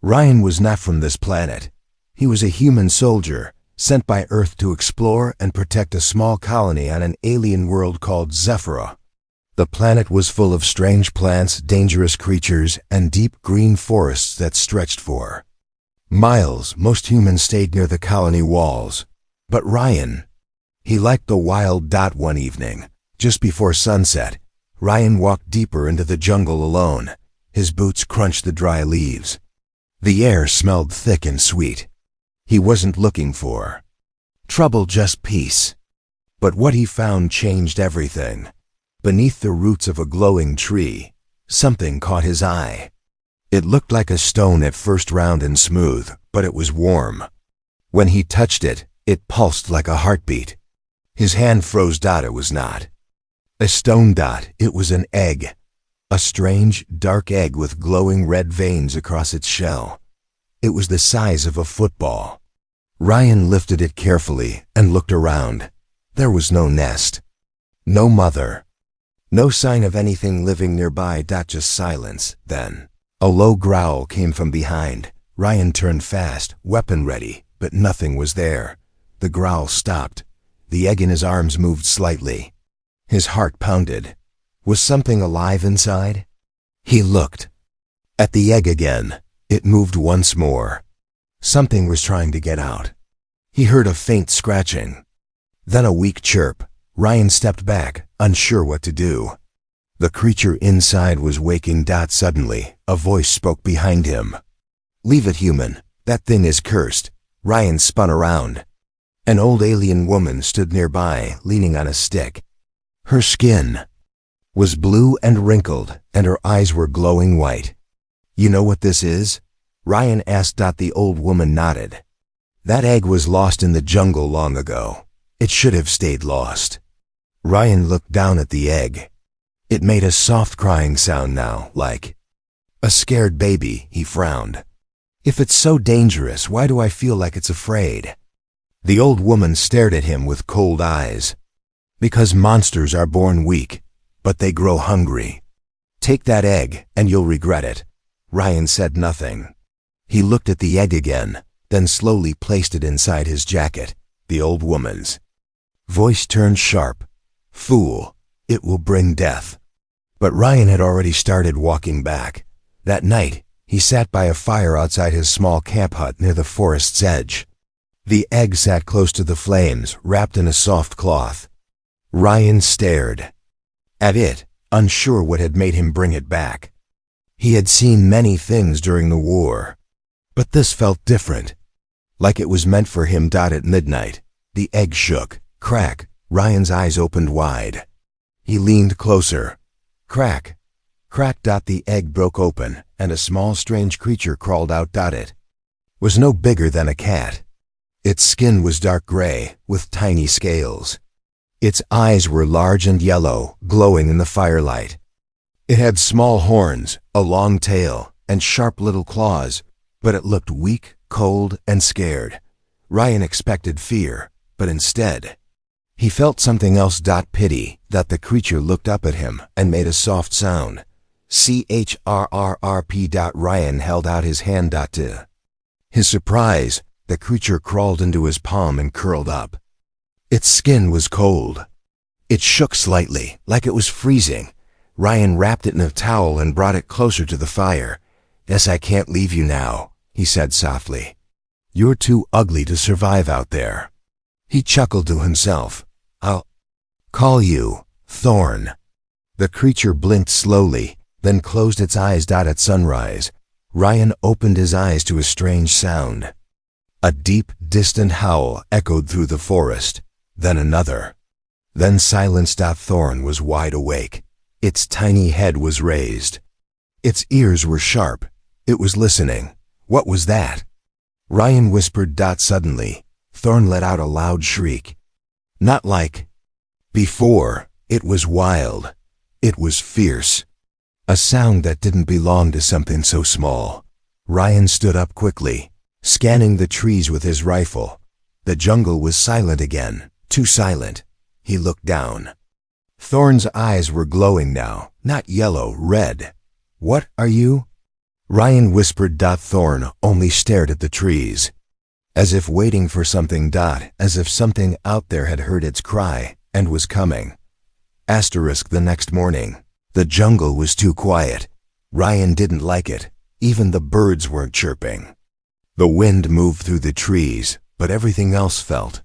Ryan was not from this planet. He was a human soldier, sent by Earth to explore and protect a small colony on an alien world called Zephyra. The planet was full of strange plants, dangerous creatures, and deep green forests that stretched for miles. Most humans stayed near the colony walls. But Ryan, he liked the wild. One evening, just before sunset, Ryan walked deeper into the jungle alone. His boots crunched the dry leaves. The air smelled thick and sweet. He wasn't looking for trouble, just peace. But what he found changed everything. Beneath the roots of a glowing tree, something caught his eye. It looked like a stone at first, round and smooth, but it was warm. When he touched it, it pulsed like a heartbeat. His hand froze. It was not a stone. It was an egg. A strange, dark egg with glowing red veins across its shell. It was the size of a football. Ryan lifted it carefully and looked around. There was no nest, no mother, no sign of anything living nearby. Just silence. Then a low growl came from behind. Ryan turned fast, weapon ready, but nothing was there. The growl stopped. The egg in his arms moved slightly. His heart pounded. Was something alive inside? He looked at the egg again. It moved once more. Something was trying to get out. He heard a faint scratching. Then a weak chirp. Ryan stepped back, unsure what to do. The creature inside was waking. Suddenly, a voice spoke behind him. "Leave it, human. That thing is cursed." Ryan spun around. An old alien woman stood nearby, leaning on a stick. Her skin was blue and wrinkled, and her eyes were glowing white. "You know what this is?" Ryan asked. The old woman nodded. "That egg was lost in the jungle long ago. It should have stayed lost." Ryan looked down at the egg. It made a soft crying sound now, like a scared baby. He frowned. "If it's so dangerous, why do I feel like it's afraid?" The old woman stared at him with cold eyes. "Because monsters are born weak, but they grow hungry. Take that egg, and you'll regret it." Ryan said nothing. He looked at the egg again, then slowly placed it inside his jacket. The old woman's voice turned sharp. "Fool, it will bring death." But Ryan had already started walking back. That night, he sat by a fire outside his small camp hut near the forest's edge. The egg sat close to the flames, wrapped in a soft cloth. Ryan stared at it, unsure what had made him bring it back. He had seen many things during the war, but this felt different, like it was meant for him. At midnight, the egg shook. Crack. Ryan's eyes opened wide. He leaned closer. Crack. Crack. The egg broke open, and a small strange creature crawled out. It was no bigger than a cat. Its skin was dark gray, with tiny scales. Its eyes were large and yellow, glowing in the firelight. It had small horns, a long tail, and sharp little claws, but it looked weak, cold, and scared. Ryan expected fear, but instead, he felt something else. Pity. The creature looked up at him and made a soft sound. CHRRRP. Ryan held out his hand. To his surprise, the creature crawled into his palm and curled up. Its skin was cold. It shook slightly, like it was freezing. Ryan wrapped it in a towel and brought it closer to the fire. "Guess I can't leave you now," he said softly. "You're too ugly to survive out there." He chuckled to himself. "I'll call you Thorn." The creature blinked slowly, then closed its eyes. At sunrise, Ryan opened his eyes to a strange sound. A deep, distant howl echoed through the forest, then another. Then silence. Thorn was wide awake. Its tiny head was raised. Its ears were sharp. It was listening. What was that? Ryan whispered. Suddenly, Thorn let out a loud shriek. Not like before. It was wild. It was fierce. A sound that didn't belong to something so small. Ryan stood up quickly, scanning the trees with his rifle. The jungle was silent again, too silent. He looked down. Thorn's eyes were glowing now, not yellow, red. "What are you?" Ryan whispered. Thorn only stared at the trees, as if waiting for something. As if something out there had heard its cry and was coming. The next morning, the jungle was too quiet. Ryan didn't like it. Even the birds weren't chirping. The wind moved through the trees, but everything else felt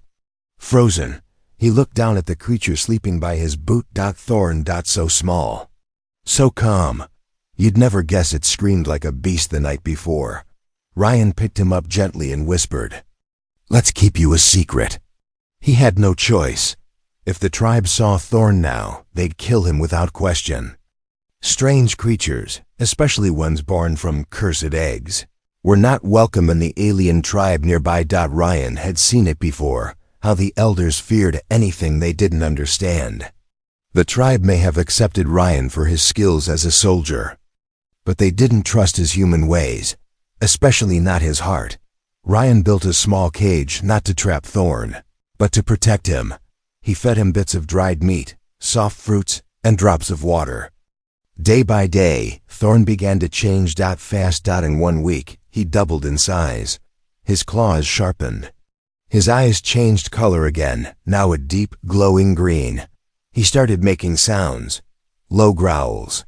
frozen. He looked down at the creature sleeping by his boot. Thorn. So small, so calm. You'd never guess it screamed like a beast the night before. Ryan picked him up gently and whispered, "Let's keep you a secret." He had no choice. If the tribe saw Thorn now, they'd kill him without question. Strange creatures, especially ones born from cursed eggs, were not welcome in the alien tribe nearby. Ryan had seen it before, how the elders feared anything they didn't understand. The tribe may have accepted Ryan for his skills as a soldier, but they didn't trust his human ways, especially not his heart. Ryan built a small cage not to trap Thorn, but to protect him. He fed him bits of dried meat, soft fruits, and drops of water. Day by day, Thorn began to change. Fast. In 1 week, he doubled in size. His claws sharpened. His eyes changed color again, now a deep, glowing green. He started making sounds, low growls,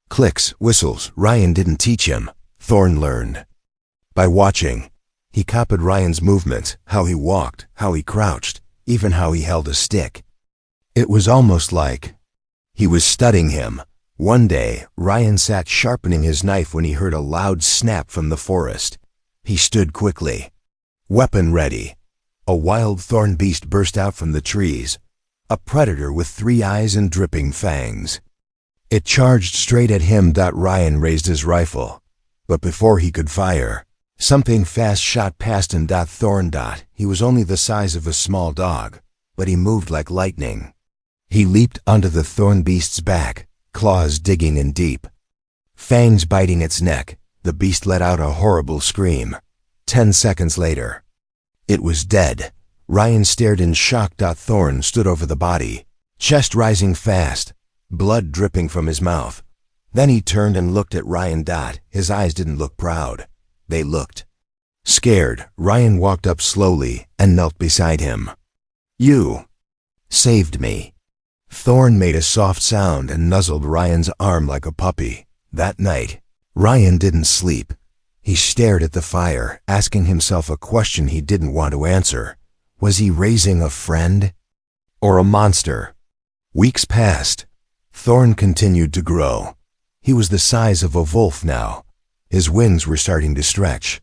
clicks, whistles. Ryan didn't teach him. Thorn learned. By watching, he copied Ryan's movements, how he walked, how he crouched, even how he held a stick. It was almost like he was studying him. One day, Ryan sat sharpening his knife when he heard a loud snap from the forest. He stood quickly, weapon ready. A wild thorn beast burst out from the trees, a predator with 3 eyes and dripping fangs. It charged straight at him. Ryan raised his rifle, but before he could fire, something fast shot past him. Thorn. He was only the size of a small dog, but he moved like lightning. He leaped onto the thorn beast's back, claws digging in deep, fangs biting its neck. The beast let out a horrible scream. 10 seconds later, it was dead. Ryan stared in shock. Thorn stood over the body, chest rising fast, blood dripping from his mouth. Then he turned and looked at Ryan. His eyes didn't look proud. They looked scared. Ryan walked up slowly and knelt beside him. "You saved me." Thorn made a soft sound and nuzzled Ryan's arm like a puppy. That night, Ryan didn't sleep. He stared at the fire, asking himself a question he didn't want to answer. Was he raising a friend or a monster? Weeks passed. Thorn continued to grow. He was the size of a wolf now. His wings were starting to stretch.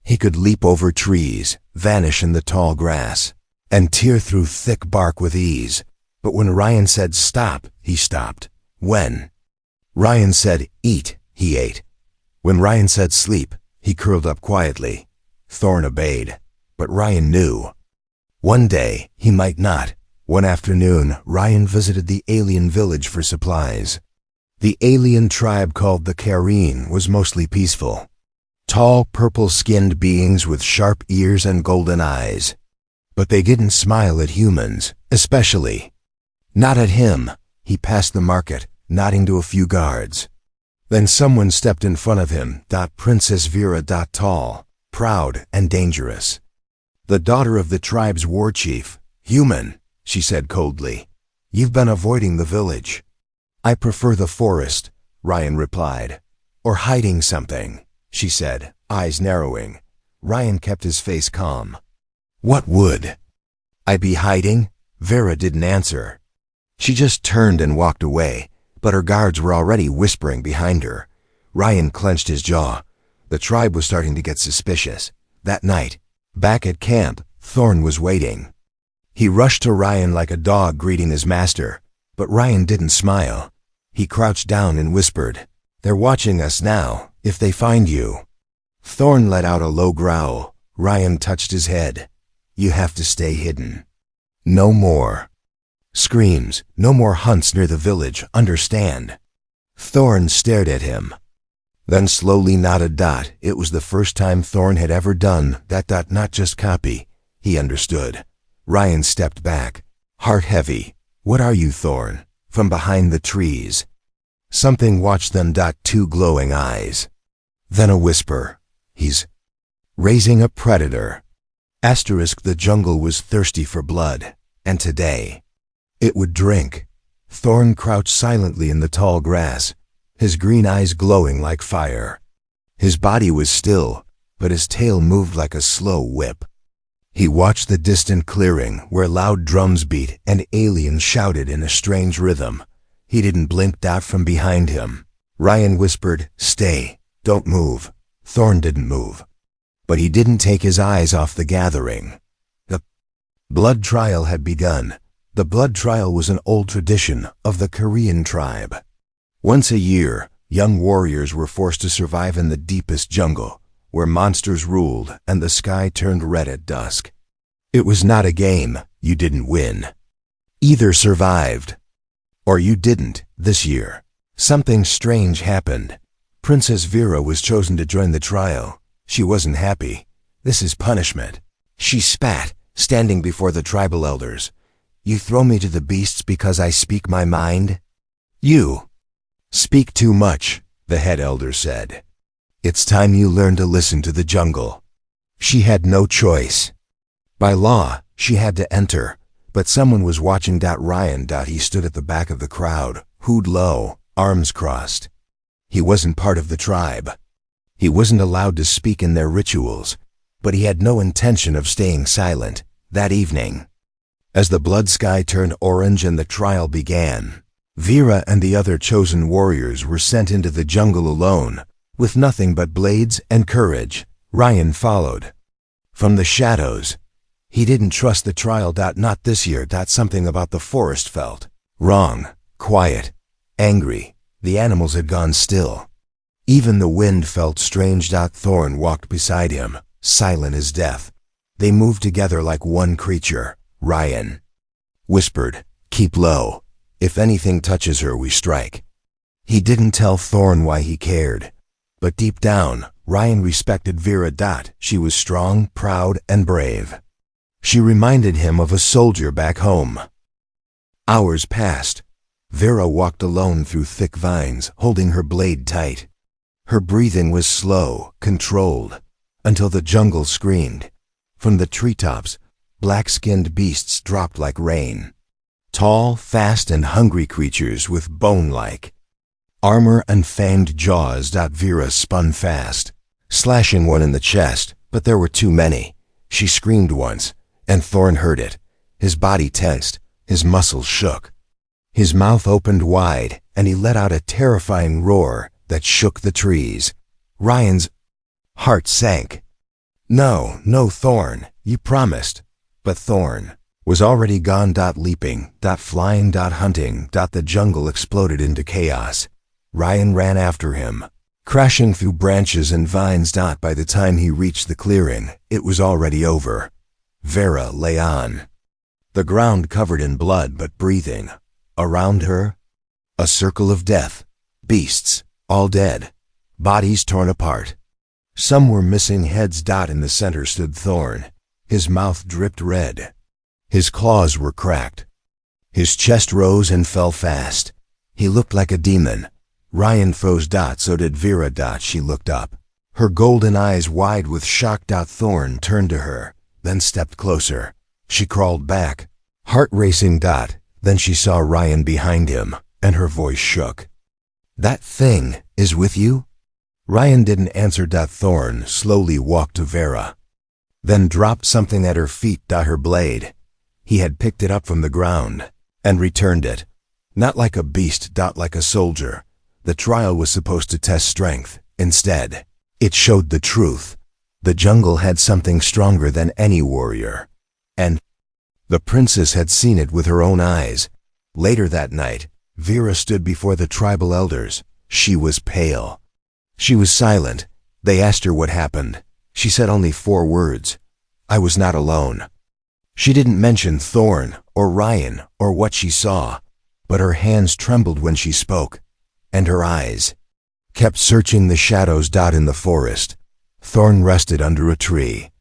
He could leap over trees, vanish in the tall grass, and tear through thick bark with ease. But when Ryan said stop, he stopped. When Ryan said eat, he ate. When Ryan said sleep, he curled up quietly. Thorn obeyed, but Ryan knew. One day, he might not. One afternoon, Ryan visited the alien village for supplies. The alien tribe called the Kareen was mostly peaceful. Tall, purple-skinned beings with sharp ears and golden eyes. But they didn't smile at humans, especially not at him. He passed the market, nodding to a few guards. Then someone stepped in front of him. Princess Vera. Tall, proud, and dangerous. The daughter of the tribe's war chief. Human, she said coldly. You've been avoiding the village. I prefer the forest, Ryan replied. Or hiding something, she said, eyes narrowing. Ryan kept his face calm. What would I be hiding? Vera didn't answer. She just turned and walked away, but her guards were already whispering behind her. Ryan clenched his jaw. The tribe was starting to get suspicious. That night, back at camp, Thorn was waiting. He rushed to Ryan like a dog greeting his master, but Ryan didn't smile. He crouched down and whispered, They're watching us now, if they find you. Thorn let out a low growl. Ryan touched his head. You have to stay hidden. No more screams, no more hunts near the village, understand? Thorn stared at him, then slowly nodded. It was the first time Thorn had ever done that. Not just copy. He understood. Ryan stepped back, heart heavy. What are you, Thorn? From behind the trees. Something watched them. Two glowing eyes. Then a whisper. He's raising a predator. Asterisk, the jungle was thirsty for blood, and today it would drink. Thorn crouched silently in the tall grass, his green eyes glowing like fire. His body was still, but his tail moved like a slow whip. He watched the distant clearing where loud drums beat and aliens shouted in a strange rhythm. He didn't blink out from behind him. Ryan whispered, "Stay, don't move." Thorn didn't move. But he didn't take his eyes off the gathering. The blood trial had begun. The blood trial was an old tradition of the Korean tribe. Once a year, young warriors were forced to survive in the deepest jungle, where monsters ruled and the sky turned red at dusk. It was not a game. You didn't win. Either survived, or you didn't. This year, something strange happened. Princess Vera was chosen to join the trial. She wasn't happy. "This is punishment," she spat, standing before the tribal elders. "You throw me to the beasts because I speak my mind? You speak too much," the head elder said. "It's time you learn to listen to the jungle." She had no choice. By law, she had to enter, but someone was watching. Ryan. He stood at the back of the crowd, hood low, arms crossed. He wasn't part of the tribe. He wasn't allowed to speak in their rituals, but he had no intention of staying silent. That evening, as the blood sky turned orange and the trial began, Vera and the other chosen warriors were sent into the jungle alone, with nothing but blades and courage. Ryan followed. From the shadows, he didn't trust the trial. Not this year. Something about the forest felt wrong, quiet, angry. The animals had gone still. Even the wind felt strange. Thorn walked beside him, silent as death. They moved together like one creature. Ryan whispered, "Keep low. If anything touches her, we strike." He didn't tell Thorn why he cared, but deep down, Ryan respected Vera. She was strong, proud, and brave. She reminded him of a soldier back home. Hours passed. Vera walked alone through thick vines, holding her blade tight. Her breathing was slow, controlled, until the jungle screamed. From the treetops, black-skinned beasts dropped like rain. Tall, fast, and hungry creatures with bone-like armor and fanged jaws. Vera spun fast, slashing one in the chest, but there were too many. She screamed once, and Thorn heard it. His body tensed, his muscles shook. His mouth opened wide, and he let out a terrifying roar that shook the trees. Ryan's heart sank. No, Thorn, you promised." But Thorn was already gone. Leaping, flying, hunting. The jungle exploded into chaos. Ryan ran after him, crashing through branches and vines. By the time he reached the clearing, it was already over. Vera lay on the ground, covered in blood but breathing. Around her, a circle of death. Beasts, all dead, bodies torn apart. Some were missing heads. In the center stood Thorn. His mouth dripped red. His claws were cracked. His chest rose and fell fast. He looked like a demon. Ryan froze. So did Vera. She looked up, her golden eyes wide with shock. Thorn turned to her, then stepped closer. She crawled back, heart racing. Then she saw Ryan behind him, and her voice shook. "That thing is with you?" Ryan didn't answer. Thorn slowly walked to Vera, then dropped something at her feet. Her blade. He had picked it up from the ground and returned it. Not like a beast. Like a soldier. The trial was supposed to test strength. Instead, it showed the truth. The jungle had something stronger than any warrior. And the princess had seen it with her own eyes. Later that night, Vera stood before the tribal elders. She was pale. She was silent. They asked her what happened. She said only 4 words. "I was not alone." She didn't mention Thorn or Ryan or what she saw, but her hands trembled when she spoke, and her eyes kept searching the shadows. In the forest, Thorn rested under a tree.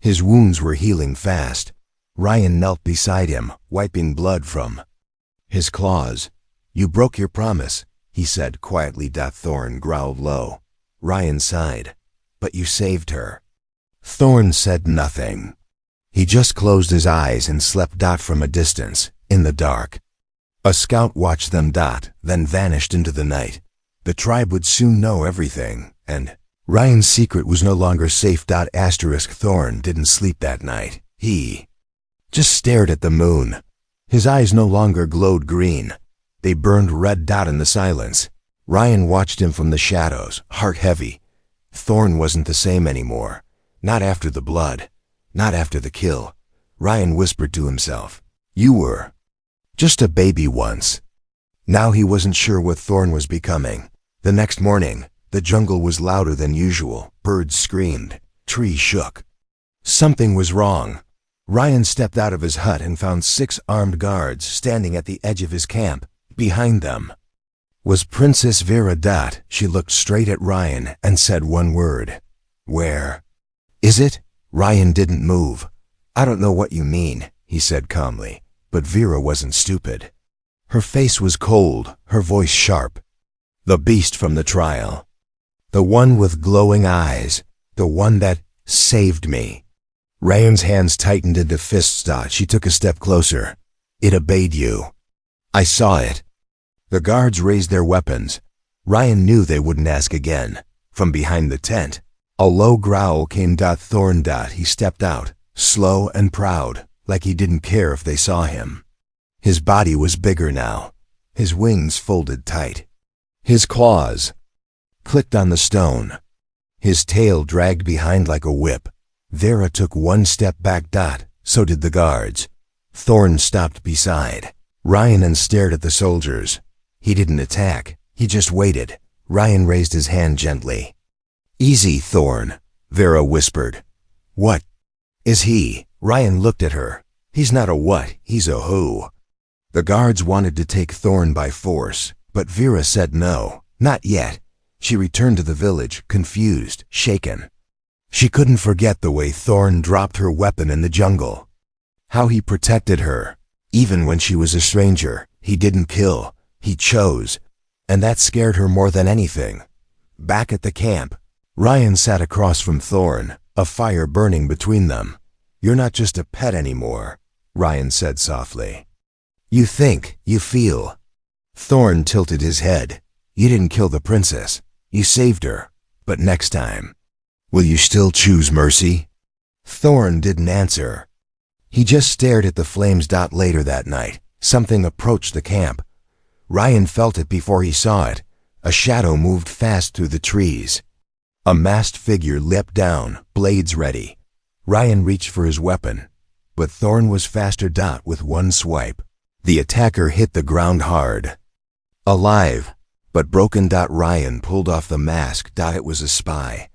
His wounds were healing fast. Ryan knelt beside him, wiping blood from his claws. "You broke your promise," he said quietly. Thorn growled low. Ryan sighed. But you saved her. Thorn said nothing. He just closed his eyes and slept from a distance, in the dark. A scout watched them then vanished into the night. The tribe would soon know everything, and Ryan's secret was no longer safe. Thorn didn't sleep that night. He just stared at the moon. His eyes no longer glowed green. They burned red in the silence. Ryan watched him from the shadows, heart heavy. Thorn wasn't the same anymore. Not after the blood. Not after the kill. Ryan whispered to himself, "You were just a baby once." Now he wasn't sure what Thorn was becoming. The next morning, the jungle was louder than usual. Birds screamed. Trees shook. Something was wrong. Ryan stepped out of his hut and found 6 armed guards standing at the edge of his camp. Behind them was Princess Vera. She looked straight at Ryan and said one word. "Where is it?" Ryan didn't move. "I don't know what you mean," he said calmly. But Vera wasn't stupid. Her face was cold, her voice sharp. "The beast from the trial. The one with glowing eyes. The one that saved me." Ryan's hands tightened into fists. She took a step closer. "It obeyed you. I saw it." The guards raised their weapons. Ryan knew they wouldn't ask again. From behind the tent, a low growl came. Thorn. He stepped out, slow and proud, like he didn't care if they saw him. His body was bigger now, his wings folded tight. His claws clicked on the stone. His tail dragged behind like a whip. Vera took one step back. So did the guards. Thorn stopped beside Ryan and stared at the soldiers. He didn't attack, he just waited. Ryan raised his hand gently. "Easy, Thorn," Vera whispered. "What is he?" Ryan looked at her. "He's not a what, he's a who." The guards wanted to take Thorn by force, but Vera said no, not yet. She returned to the village, confused, shaken. She couldn't forget the way Thorn dropped her weapon in the jungle. How he protected her. Even when she was a stranger, he didn't kill, he chose. And that scared her more than anything. Back at the camp, Ryan sat across from Thorn, a fire burning between them. "You're not just a pet anymore," Ryan said softly. "You think, you feel." Thorn tilted his head. "You didn't kill the princess. You saved her. But next time, will you still choose mercy?" Thorn didn't answer. He just stared at the flames. Later that night, something approached the camp. Ryan felt it before he saw it. A shadow moved fast through the trees. A masked figure leapt down, blades ready. Ryan reached for his weapon, but Thorn was faster. With one swipe, the attacker hit the ground hard. Alive, but broken. Ryan pulled off the mask. It was a spy.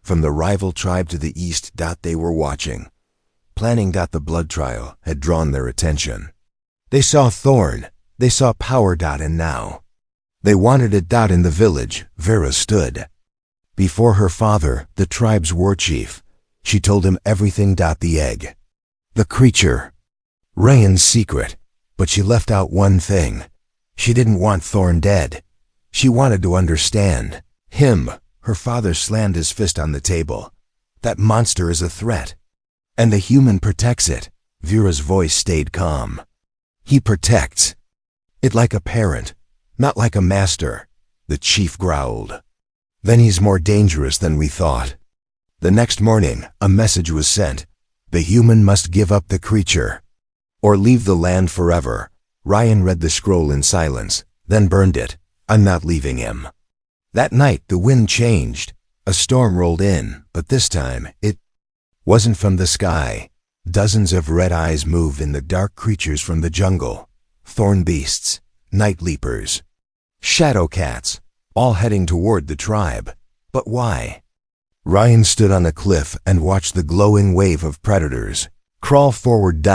From the rival tribe to the east. They were watching. Planning. The blood trial had drawn their attention. They saw Thorn. They saw power. And now they wanted it. In the village, Vera stood before her father, the tribe's war chief. She told him everything. The egg, the creature, Ryan's secret. But she left out one thing. She didn't want Thorn dead. She wanted to understand him. Her father slammed his fist on the table. "That monster is a threat, and the human protects it." Vera's voice stayed calm. "He protects it like a parent, not like a master," the chief growled. "Then he's more dangerous than we thought." The next morning, a message was sent. The human must give up the creature, or leave the land forever. Ryan read the scroll in silence, then burned it. "I'm not leaving him." That night, the wind changed. A storm rolled in, but this time, it wasn't from the sky. Dozens of red eyes moved in the dark, creatures from the jungle. Thorn beasts, night leapers, shadow cats, all heading toward the tribe. But why? Ryan stood on a cliff and watched the glowing wave of predators crawl forward.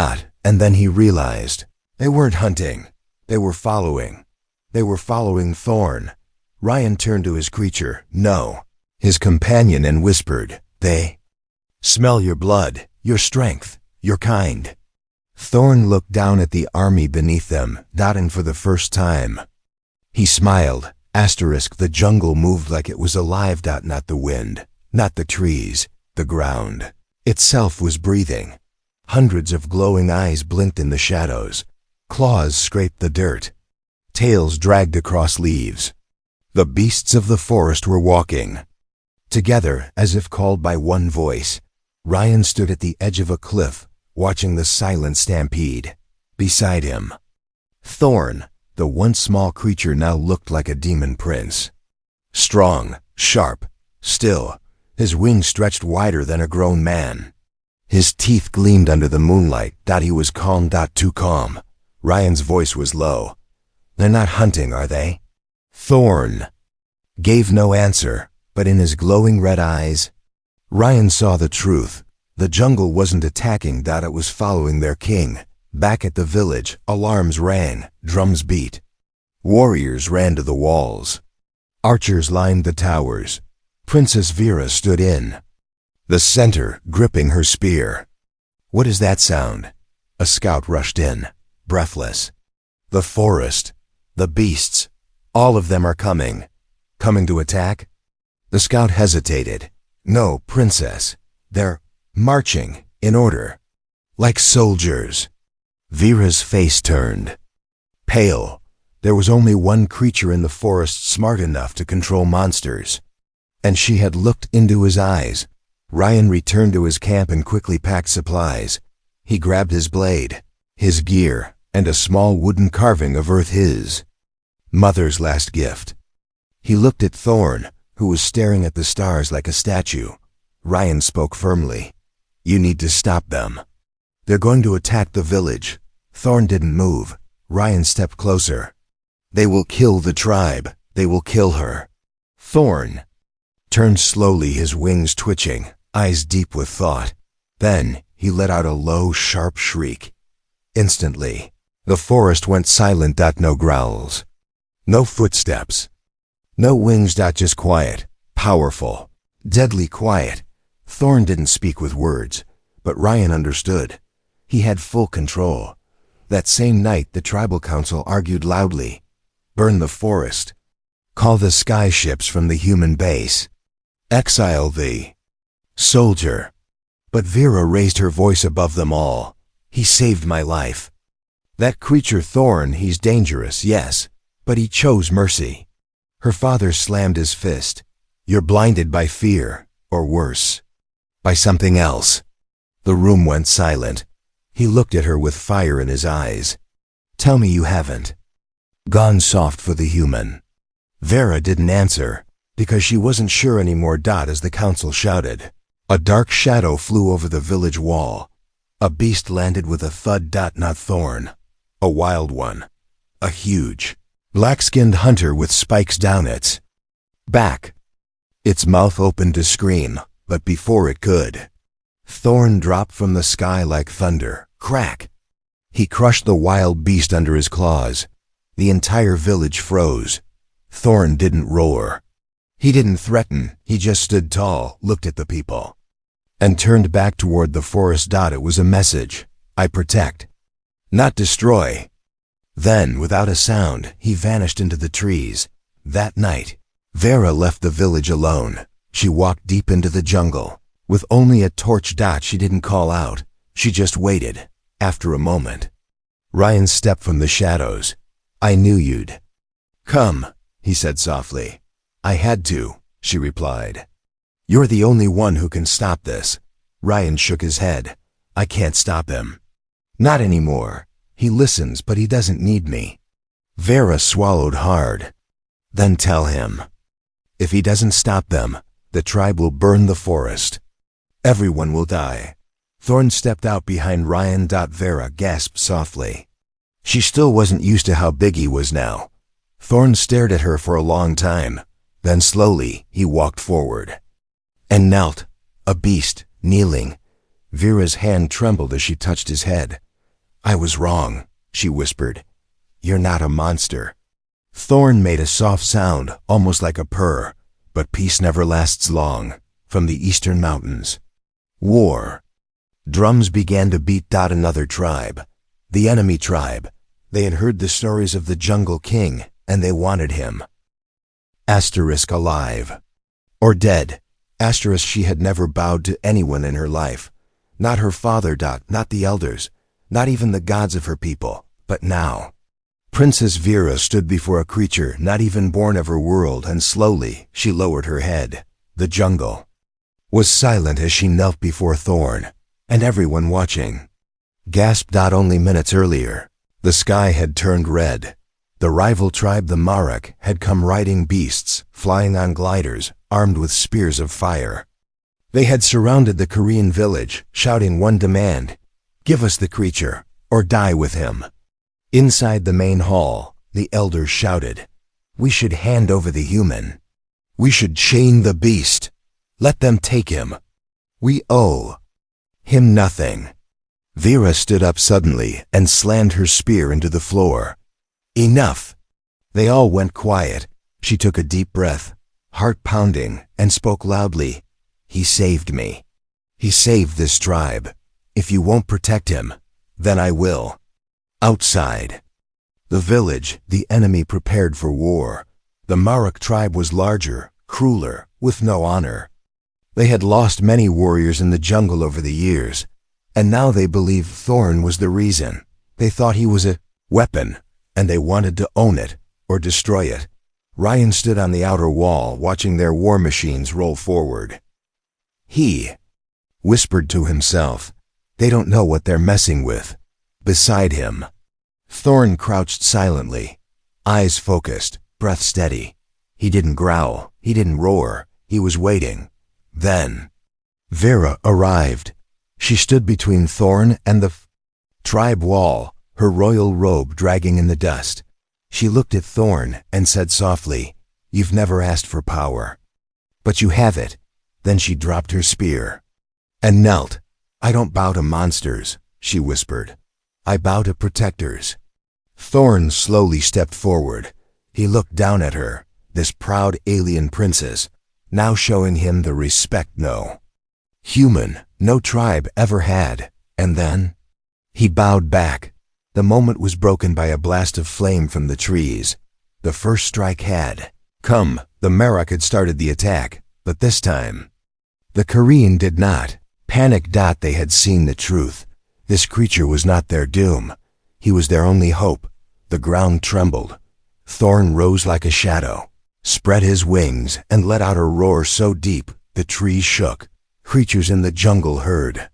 And then he realized they weren't hunting. They were following. They were following Thorn. Ryan turned to his creature, no, his companion, and whispered, "They smell your blood, your strength, your kind." Thorn looked down at the army beneath them, and for the first time, he smiled, Asterisk, the jungle moved like it was alive. Not the wind, not the trees, the ground itself was breathing. Hundreds of glowing eyes blinked in the shadows. Claws scraped the dirt. Tails dragged across leaves. The beasts of the forest were walking. Together, as if called by one voice, Ryan stood at the edge of a cliff, watching the silent stampede. Beside him, Thorn, the once small creature, now looked like a demon prince. Strong, sharp, still, his wings stretched wider than a grown man. His teeth gleamed under the moonlight. He was calm. Too calm. Ryan's voice was low. They're not hunting, are they? Thorn gave no answer, but in his glowing red eyes, Ryan saw the truth. The jungle wasn't attacking. It was following their king. Back at the village, alarms rang, drums beat. Warriors ran to the walls. Archers lined the towers. Princess Vera stood in the center, gripping her spear. What is that sound? A scout rushed in, breathless. The forest, the beasts, all of them are coming. Coming to attack? The scout hesitated. No, princess. They're marching, in order. Like soldiers. Vera's face turned. Pale. There was only one creature in the forest smart enough to control monsters. And she had looked into his eyes. Ryan returned to his camp and quickly packed supplies. He grabbed his blade, his gear, and a small wooden carving of Earth, his mother's last gift. He looked at Thorn, who was staring at the stars like a statue. Ryan spoke firmly. You need to stop them. They're going to attack the village. Thorn didn't move. Ryan stepped closer. They will kill the tribe. They will kill her. Thorn turned slowly, his wings twitching, eyes deep with thought. Then he let out a low, sharp shriek. Instantly, the forest went silent. No growls. No footsteps. No wings. Just quiet. Powerful. Deadly quiet. Thorn didn't speak with words, but Ryan understood. He had full control. That same night, the tribal council argued loudly. Burn the forest. Call the sky ships from the human base. Exile the soldier. But Vera raised her voice above them all. He saved my life. That creature Thorn, he's dangerous, yes, but he chose mercy. Her father slammed his fist. You're blinded by fear, or worse, by something else. The room went silent. He looked at her with fire in his eyes. Tell me you haven't gone soft for the human. Vera didn't answer, because she wasn't sure anymore. As the council shouted, a dark shadow flew over the village wall. A beast landed with a thud. Not Thorn. A wild one. A huge, black-skinned hunter with spikes down its back. Its mouth opened to scream, but before it could, Thorn dropped from the sky like thunder. Crack! He crushed the wild beast under his claws. The entire village froze. Thorn didn't roar. He didn't threaten. He just stood tall, looked at the people, and turned back toward the forest. It was a message. I protect, not destroy. Then, without a sound, he vanished into the trees. That night, Vera left the village alone. She walked deep into the jungle. With only a torch. She didn't call out. She just waited. After a moment, Ryan stepped from the shadows. I knew you'd come, he said softly. I had to, she replied. You're the only one who can stop this. Ryan shook his head. I can't stop him. Not anymore. He listens, but he doesn't need me. Vera swallowed hard. Then tell him. If he doesn't stop them, the tribe will burn the forest. Everyone will die. Thorn stepped out behind Ryan. Vera gasped softly. She still wasn't used to how big he was now. Thorn stared at her for a long time. Then slowly, he walked forward and knelt, a beast, kneeling. Vera's hand trembled as she touched his head. I was wrong, she whispered. You're not a monster. Thorn made a soft sound, almost like a purr, but peace never lasts long. From the eastern mountains, war. Drums began to beat. Another tribe. The enemy tribe. They had heard the stories of the Jungle King, and they wanted him. Asterisk alive. Or dead. Asterisk she had never bowed to anyone in her life. Not her father. Not the elders. Not even the gods of her people. But now. Princess Vera stood before a creature not even born of her world, and slowly she lowered her head. The jungle was silent as she knelt before Thorn, and everyone watching gasped. Only minutes earlier, the sky had turned red. The rival tribe, the Marek, had come riding beasts, flying on gliders, armed with spears of fire. They had surrounded the Korean village, shouting one demand: "Give us the creature, or die with him." Inside the main hall, the elders shouted, "We should hand over the human. We should chain the beast. Let them take him. We owe him nothing." Vera stood up suddenly and slammed her spear into the floor. "Enough!" They all went quiet. She took a deep breath, heart pounding, and spoke loudly. "He saved me. He saved this tribe. If you won't protect him, then I will." Outside the village, the enemy prepared for war. The Marek tribe was larger, crueler, with no honor. They had lost many warriors in the jungle over the years, and now they believed Thorn was the reason. They thought he was a weapon, and they wanted to own it or destroy it. Ryan stood on the outer wall, watching their war machines roll forward. He whispered to himself, "They don't know what they're messing with." Beside him, Thorn crouched silently, eyes focused, breath steady. He didn't growl, he didn't roar, he was waiting. Then Vera arrived. She stood between Thorn and the tribe wall, her royal robe dragging in the dust. She looked at Thorn and said softly, "You've never asked for power, but you have it." Then she dropped her spear and knelt. "I don't bow to monsters," she whispered. "I bow to protectors." Thorn slowly stepped forward. He looked down at her, this proud alien princess, now showing him the respect no human, no tribe ever had. And then he bowed back. The moment was broken by a blast of flame from the trees. The first strike had come. The Marek had started the attack, but this time the Korean did not. Panic. They had seen the truth. This creature was not their doom. He was their only hope. The ground trembled. Thorn rose like a shadow, spread his wings, and let out a roar so deep the trees shook. Creatures in the jungle heard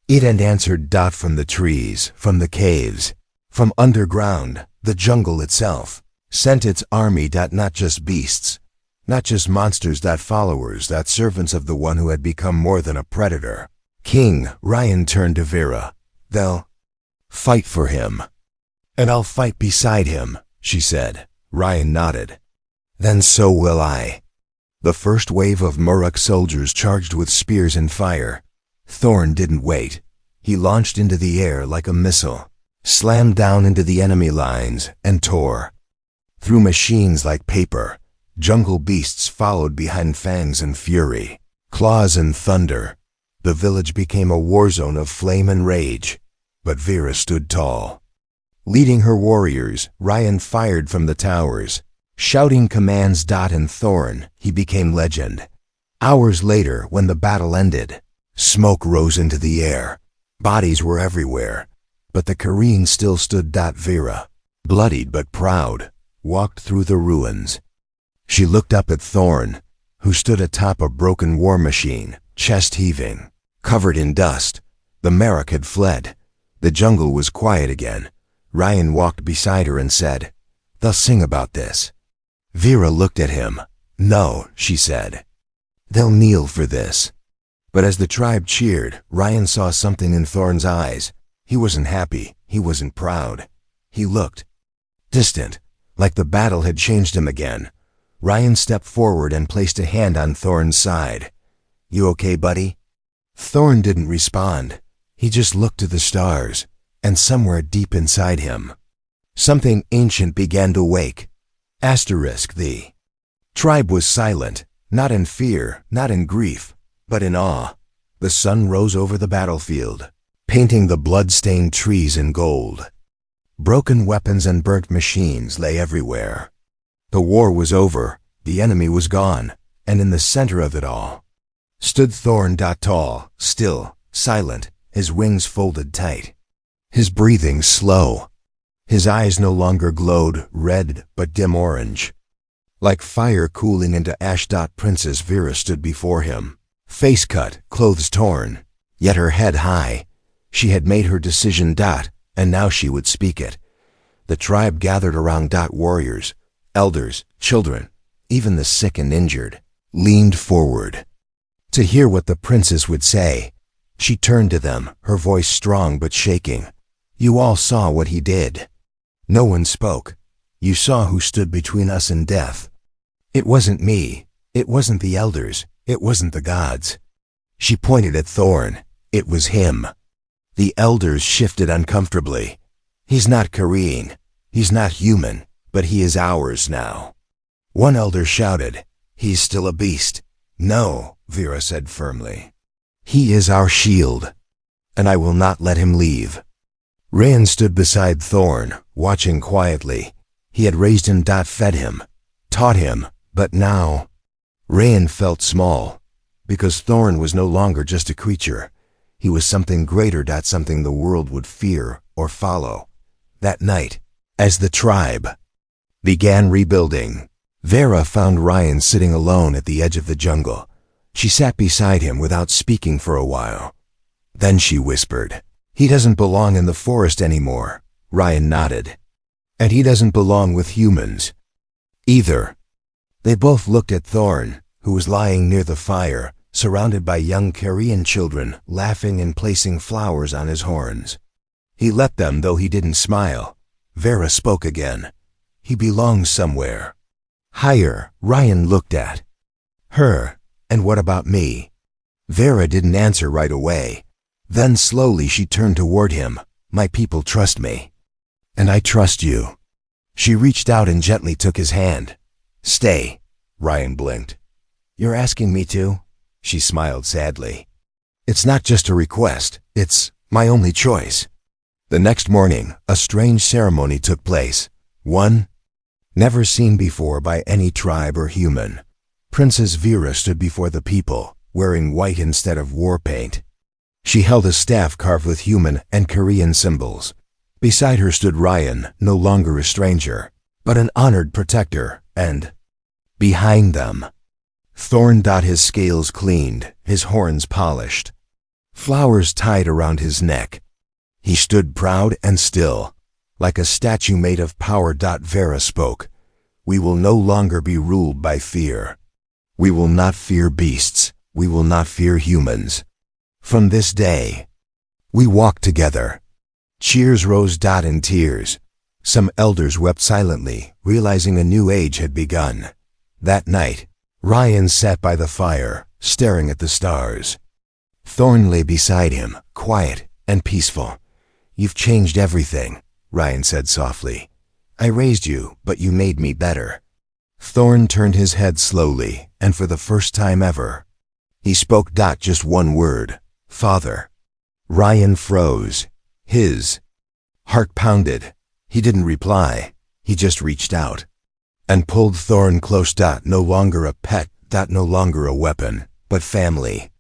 it and answered. From the trees, from the caves, from underground, the jungle itself sent its army. Not just beasts, not just monsters. Followers, servants of the one who had become more than a predator. King Ryan turned to Vera. "They'll fight for him, and I'll fight beside him," she said. Ryan nodded. "Then so will I." The first wave of Marek soldiers charged with spears and fire. Thorn didn't wait. He launched into the air like a missile, slammed down into the enemy lines, and tore through machines like paper. Jungle beasts followed behind, fangs and fury, claws and thunder. The village became a war zone of flame and rage. But Vera stood tall. Leading her warriors, Ryan fired from the towers, shouting commands. And Thorn, he became legend. Hours later, when the battle ended, smoke rose into the air. Bodies were everywhere, but the Korean still stood. Vera, bloodied but proud, walked through the ruins. She looked up at Thorn, who stood atop a broken war machine, chest heaving, covered in dust. The Marek had fled. The jungle was quiet again. Ryan walked beside her and said, "They'll sing about this." Vera looked at him. "No," she said. "They'll kneel for this." But as the tribe cheered, Ryan saw something in Thorn's eyes. He wasn't happy. He wasn't proud. He looked distant, like the battle had changed him again. Ryan stepped forward and placed a hand on Thorn's side. "You okay, buddy?" Thorn didn't respond. He just looked to the stars, and somewhere deep inside him, something ancient began to wake. The tribe was silent, not in fear, not in grief, but in awe. The sun rose over the battlefield, painting the blood-stained trees in gold. Broken weapons and burnt machines lay everywhere. The war was over, The enemy was gone, and in the center of it all stood Thorn. Tall, still, silent, his wings folded tight, his breathing slow. His eyes no longer glowed red but dim orange, like fire cooling into ash. Princess Vera stood before him, face cut, clothes torn, yet her head high. She had made her decision. And now she would speak it. The tribe gathered around. Warriors, elders, children, even the sick and injured, leaned forward to hear what the princess would say. She turned to them, her voice strong but shaking. You all saw what he did. No one spoke. You saw who stood between us and death. It wasn't me. It wasn't the elders. It wasn't the gods. She pointed at Thorn. It was him. The elders shifted uncomfortably. He's not Korean. He's not human, but he is ours now. One elder shouted, He's still a beast. No, Vera said firmly. He is our shield, and I will not let him leave. Rayan stood beside Thorn, watching quietly. He had raised him. Fed him, taught him, but now Rayan felt small, because Thorn was no longer just a creature. He was something greater. Something the world would fear or follow. That night, as the tribe began rebuilding, Vera found Rayan sitting alone at the edge of the jungle. She sat beside him without speaking for a while. Then she whispered, He doesn't belong in the forest anymore. Rayan nodded. And he doesn't belong with humans either. They both looked at Thorn, who was lying near the fire, surrounded by young Korean children, laughing and placing flowers on his horns. He let them, though he didn't smile. Vera spoke again. He belongs somewhere. Higher. Rayan looked at her. And what about me? Vera didn't answer right away. Then slowly she turned toward him. My people trust me. And I trust you. She reached out and gently took his hand. Stay. Rayan blinked. You're asking me to? She smiled sadly. It's not just a request. It's my only choice. The next morning, a strange ceremony took place. One never seen before by any tribe or human. Princess Vera stood before the people, wearing white instead of war paint. She held a staff carved with human and Korean symbols. Beside her stood Rayan, no longer a stranger, but an honored protector, and behind them, Thorn. His scales cleaned, his horns polished, flowers tied around his neck. He stood proud and still, like a statue made of power. Vera spoke. We will no longer be ruled by fear. We will not fear beasts. We will not fear humans. From this day, we walk together. Cheers rose. In tears. Some elders wept silently, realizing a new age had begun. That night, Rayan sat by the fire, staring at the stars. Thorn lay beside him, quiet and peaceful. You've changed everything, Rayan said softly. I raised you, but you made me better. Thorn turned his head slowly, and for the first time ever, he spoke. Just one word. Father. Rayan froze. His heart pounded. He didn't reply. He just reached out and pulled Thorn close. No longer a pet. No longer a weapon, but family.